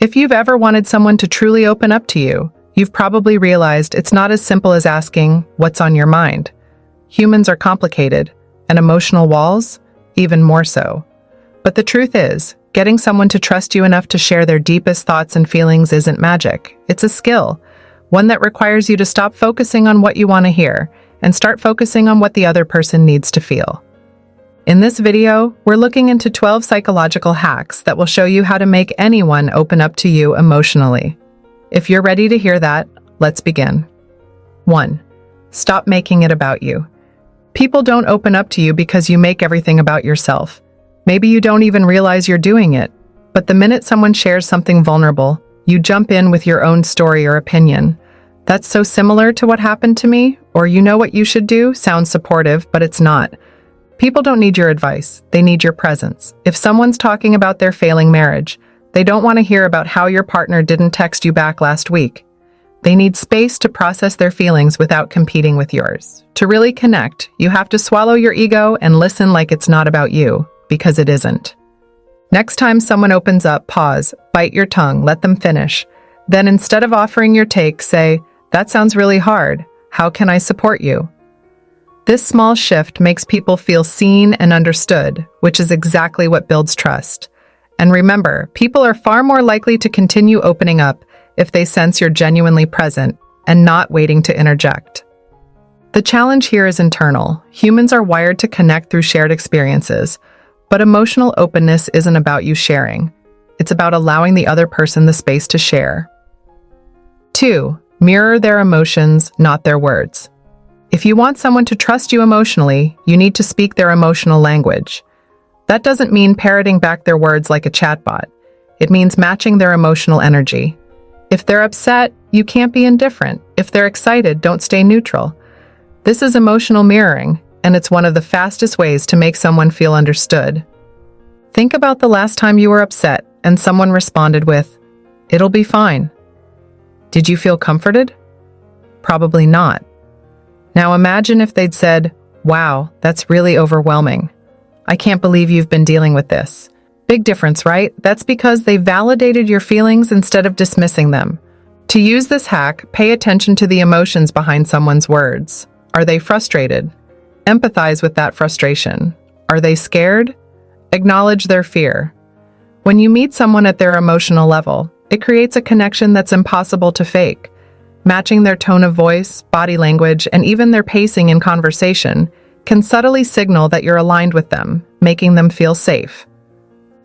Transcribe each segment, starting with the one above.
If you've ever wanted someone to truly open up to you, you've probably realized it's not as simple as asking, "What's on your mind?" Humans are complicated, and emotional walls, even more so. But the truth is, getting someone to trust you enough to share their deepest thoughts and feelings isn't magic. It's a skill, one that requires you to stop focusing on what you want to hear and start focusing on what the other person needs to feel. In this video, we're looking into 12 psychological hacks that will show you how to make anyone open up to you emotionally. If you're ready to hear that, let's begin. 1. Stop making it about you. People don't open up to you because you make everything about yourself. Maybe you don't even realize you're doing it, but the minute someone shares something vulnerable, you jump in with your own story or opinion. "That's so similar to what happened to me," or "you know what you should do," sounds supportive, but it's not. People don't need your advice, they need your presence. If someone's talking about their failing marriage, they don't want to hear about how your partner didn't text you back last week. They need space to process their feelings without competing with yours. To really connect, you have to swallow your ego and listen like it's not about you, because it isn't. Next time someone opens up, pause, bite your tongue, let them finish. Then instead of offering your take, say, "That sounds really hard. How can I support you?" This small shift makes people feel seen and understood, which is exactly what builds trust. And remember, people are far more likely to continue opening up if they sense you're genuinely present and not waiting to interject. The challenge here is internal. Humans are wired to connect through shared experiences, but emotional openness isn't about you sharing. It's about allowing the other person the space to share. 2. Mirror their emotions, not their words. If you want someone to trust you emotionally, you need to speak their emotional language. That doesn't mean parroting back their words like a chatbot. It means matching their emotional energy. If they're upset, you can't be indifferent. If they're excited, don't stay neutral. This is emotional mirroring, and it's one of the fastest ways to make someone feel understood. Think about the last time you were upset and someone responded with, "It'll be fine." Did you feel comforted? Probably not. Now imagine if they'd said, "Wow, that's really overwhelming. I can't believe you've been dealing with this." Big difference, right? That's because they validated your feelings instead of dismissing them. To use this hack, pay attention to the emotions behind someone's words. Are they frustrated? Empathize with that frustration. Are they scared? Acknowledge their fear. When you meet someone at their emotional level, it creates a connection that's impossible to fake. Matching their tone of voice, body language, and even their pacing in conversation can subtly signal that you're aligned with them, making them feel safe.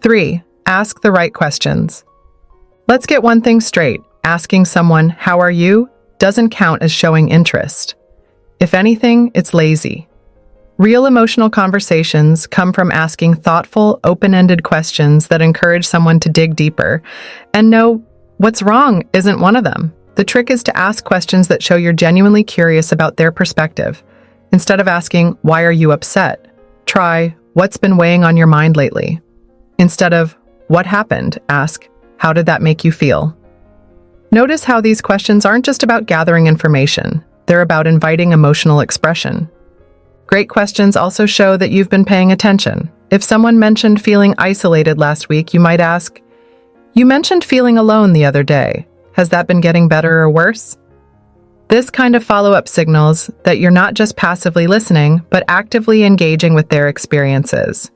3. Ask the right questions. Let's get one thing straight. Asking someone, "How are you?" doesn't count as showing interest. If anything, it's lazy. Real emotional conversations come from asking thoughtful, open-ended questions that encourage someone to dig deeper. And no, "What's wrong?" isn't one of them. The trick is to ask questions that show you're genuinely curious about their perspective. Instead of asking, "Why are you upset?" try, "What's been weighing on your mind lately?" Instead of, "What happened?" ask, "How did that make you feel?" Notice how these questions aren't just about gathering information. They're about inviting emotional expression. Great questions also show that you've been paying attention. If someone mentioned feeling isolated last week, you might ask, "You mentioned feeling alone the other day. Has that been getting better or worse?" This kind of follow-up signals that you're not just passively listening, but actively engaging with their experiences.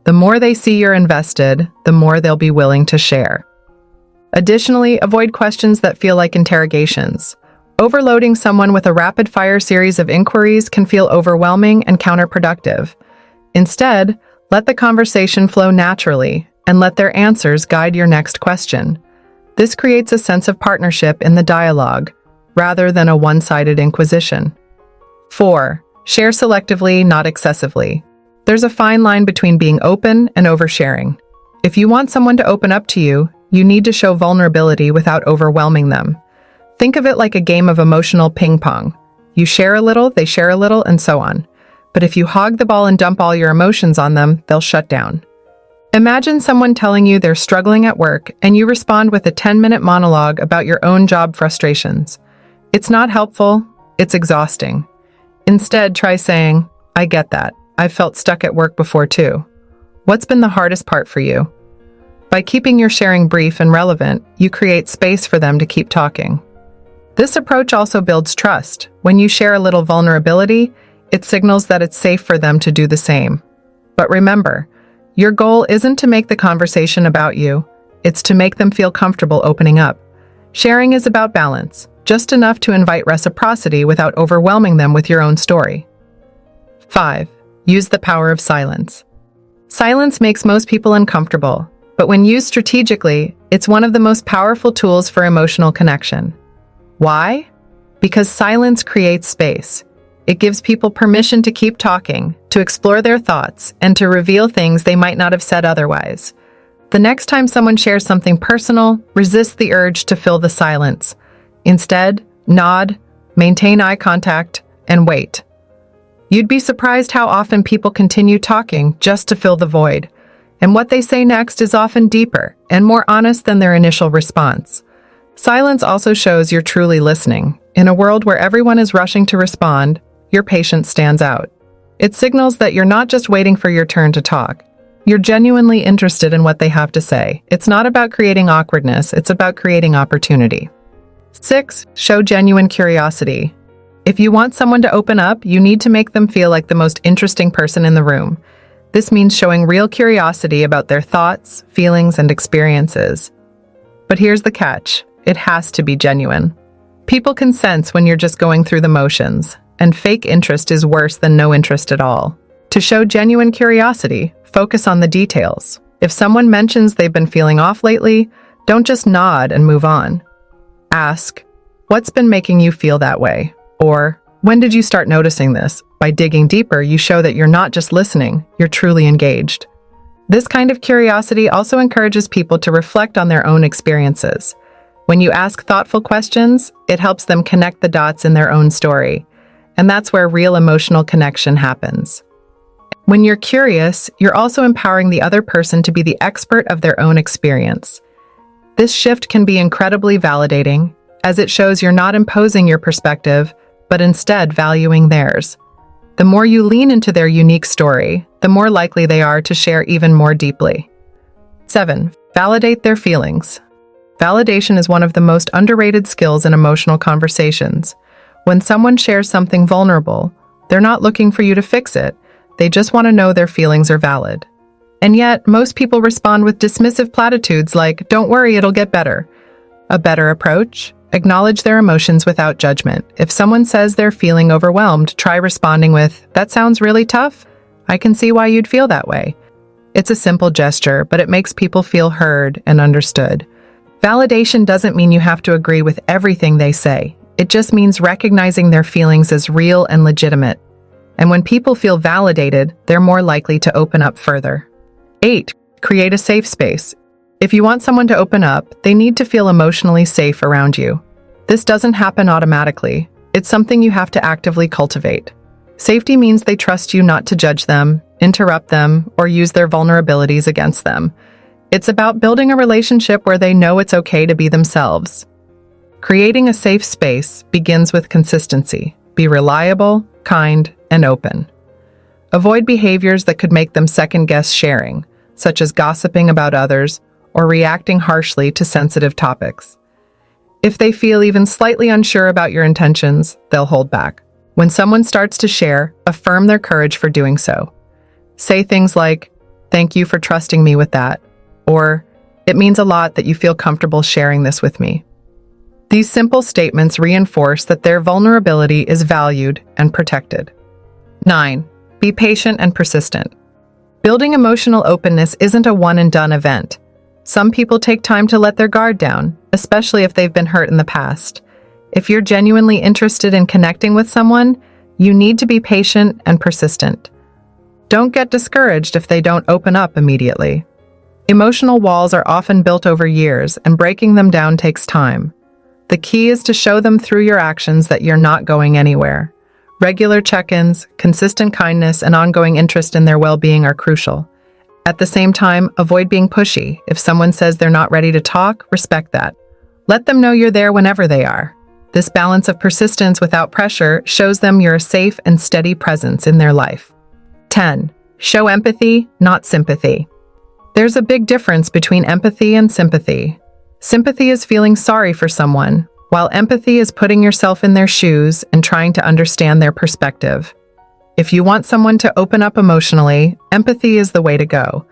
The more they see you're invested, the more they'll be willing to share. Additionally, avoid questions that feel like interrogations. Overloading someone with a rapid-fire series of inquiries can feel overwhelming and counterproductive. Instead, let the conversation flow naturally and let their answers guide your next question. This creates a sense of partnership in the dialogue, rather than a one-sided inquisition. 4. Share selectively, not excessively. There's a fine line between being open and oversharing. If you want someone to open up to you, you need to show vulnerability without overwhelming them. Think of it like a game of emotional ping pong. You share a little, they share a little, and so on. But if you hog the ball and dump all your emotions on them, they'll shut down. Imagine someone telling you they're struggling at work, and you respond with a 10-minute monologue about your own job frustrations. It's not helpful, it's exhausting. Instead, try saying, "I get that. I've felt stuck at work before too. What's been the hardest part for you?" By keeping your sharing brief and relevant, you create space for them to keep talking. This approach also builds trust. When you share a little vulnerability, it signals that it's safe for them to do the same. But remember, your goal isn't to make the conversation about you, it's to make them feel comfortable opening up. Sharing is about balance, just enough to invite reciprocity without overwhelming them with your own story. 5. Use the power of silence. Silence makes most people uncomfortable, but when used strategically, it's one of the most powerful tools for emotional connection. Why? Because silence creates space. It gives people permission to keep talking, to explore their thoughts, and to reveal things they might not have said otherwise. The next time someone shares something personal, resist the urge to fill the silence. Instead, nod, maintain eye contact, and wait. You'd be surprised how often people continue talking just to fill the void, and what they say next is often deeper and more honest than their initial response. Silence also shows you're truly listening. In a world where everyone is rushing to respond, your patience stands out. It signals that you're not just waiting for your turn to talk. You're genuinely interested in what they have to say. It's not about creating awkwardness, it's about creating opportunity. 6. Show genuine curiosity. If you want someone to open up, you need to make them feel like the most interesting person in the room. This means showing real curiosity about their thoughts, feelings, and experiences. But here's the catch. It has to be genuine. People can sense when you're just going through the motions, and fake interest is worse than no interest at all. To show genuine curiosity, focus on the details. If someone mentions they've been feeling off lately, don't just nod and move on. Ask, "What's been making you feel that way?" Or, "When did you start noticing this?" By digging deeper, you show that you're not just listening, you're truly engaged. This kind of curiosity also encourages people to reflect on their own experiences. When you ask thoughtful questions, it helps them connect the dots in their own story. And that's where real emotional connection happens. When you're curious, you're also empowering the other person to be the expert of their own experience. This shift can be incredibly validating, as it shows you're not imposing your perspective, but instead valuing theirs. The more you lean into their unique story, the more likely they are to share even more deeply. 7. Validate their feelings. Validation is one of the most underrated skills in emotional conversations. When someone shares something vulnerable, they're not looking for you to fix it. They just want to know their feelings are valid. And yet, most people respond with dismissive platitudes like, "Don't worry, it'll get better." A better approach? Acknowledge their emotions without judgment. If someone says they're feeling overwhelmed, try responding with, "That sounds really tough. I can see why you'd feel that way." It's a simple gesture, but it makes people feel heard and understood. Validation doesn't mean you have to agree with everything they say. It just means recognizing their feelings as real and legitimate. And when people feel validated, they're more likely to open up further. 8. Create a safe space. If you want someone to open up, they need to feel emotionally safe around you. This doesn't happen automatically. It's something you have to actively cultivate. Safety means they trust you not to judge them, interrupt them, or use their vulnerabilities against them. It's about building a relationship where they know it's okay to be themselves. Creating a safe space begins with consistency. Be reliable, kind, and open. Avoid behaviors that could make them second-guess sharing, such as gossiping about others or reacting harshly to sensitive topics. If they feel even slightly unsure about your intentions, they'll hold back. When someone starts to share, affirm their courage for doing so. Say things like, "Thank you for trusting me with that," or "It means a lot that you feel comfortable sharing this with me." These simple statements reinforce that their vulnerability is valued and protected. 9. Be patient and persistent. Building emotional openness isn't a one-and-done event. Some people take time to let their guard down, especially if they've been hurt in the past. If you're genuinely interested in connecting with someone, you need to be patient and persistent. Don't get discouraged if they don't open up immediately. Emotional walls are often built over years, and breaking them down takes time. The key is to show them through your actions that you're not going anywhere. Regular check-ins, consistent kindness, and ongoing interest in their well-being are crucial. At the same time, avoid being pushy. If someone says they're not ready to talk, respect that. Let them know you're there whenever they are. This balance of persistence without pressure shows them you're a safe and steady presence in their life. 10. Show empathy, not sympathy. There's a big difference between empathy and sympathy. Sympathy is feeling sorry for someone, while empathy is putting yourself in their shoes and trying to understand their perspective. If you want someone to open up emotionally, empathy is the way to go.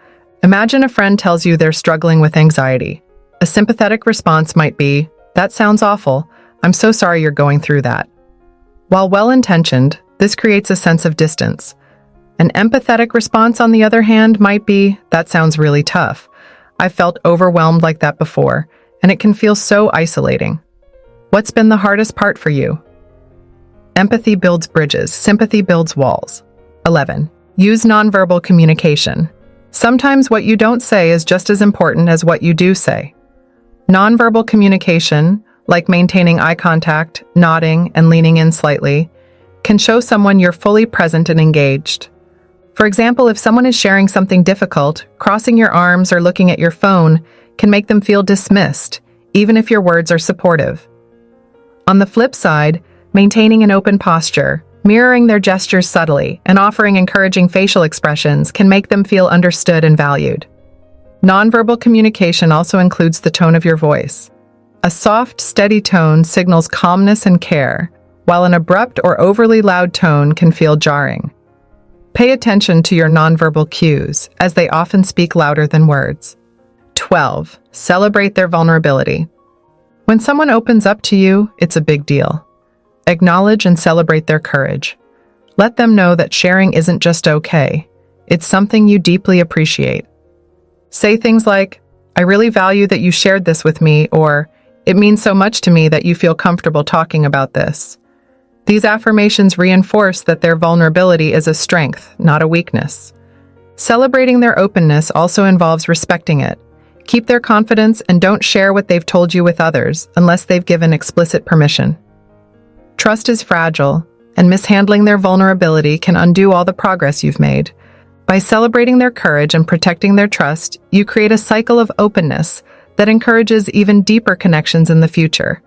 Imagine a friend tells you they're struggling with anxiety. A sympathetic response might be, "That sounds awful. I'm so sorry you're going through that." While well-intentioned, this creates a sense of distance. An empathetic response, on the other hand, might be, "That sounds really tough. I've felt overwhelmed like that before, and it can feel so isolating." What's been the hardest part for you? Empathy builds bridges, sympathy builds walls. 11. Use nonverbal communication. Sometimes what you don't say is just as important as what you do say. Nonverbal communication, like maintaining eye contact, nodding, and leaning in slightly, can show someone you're fully present and engaged. For example, if someone is sharing something difficult, crossing your arms or looking at your phone can make them feel dismissed, even if your words are supportive. On the flip side, maintaining an open posture, mirroring their gestures subtly, and offering encouraging facial expressions can make them feel understood and valued. Nonverbal communication also includes the tone of your voice. A soft, steady tone signals calmness and care, while an abrupt or overly loud tone can feel jarring. Pay attention to your nonverbal cues, as they often speak louder than words. 12. Celebrate their vulnerability. When someone opens up to you, it's a big deal. Acknowledge and celebrate their courage. Let them know that sharing isn't just okay. It's something you deeply appreciate. Say things like, "I really value that you shared this with me," or "It means so much to me that you feel comfortable talking about this." These affirmations reinforce that their vulnerability is a strength, not a weakness. Celebrating their openness also involves respecting it. Keep their confidence and don't share what they've told you with others unless they've given explicit permission. Trust is fragile, and mishandling their vulnerability can undo all the progress you've made. By celebrating their courage and protecting their trust, you create a cycle of openness that encourages even deeper connections in the future.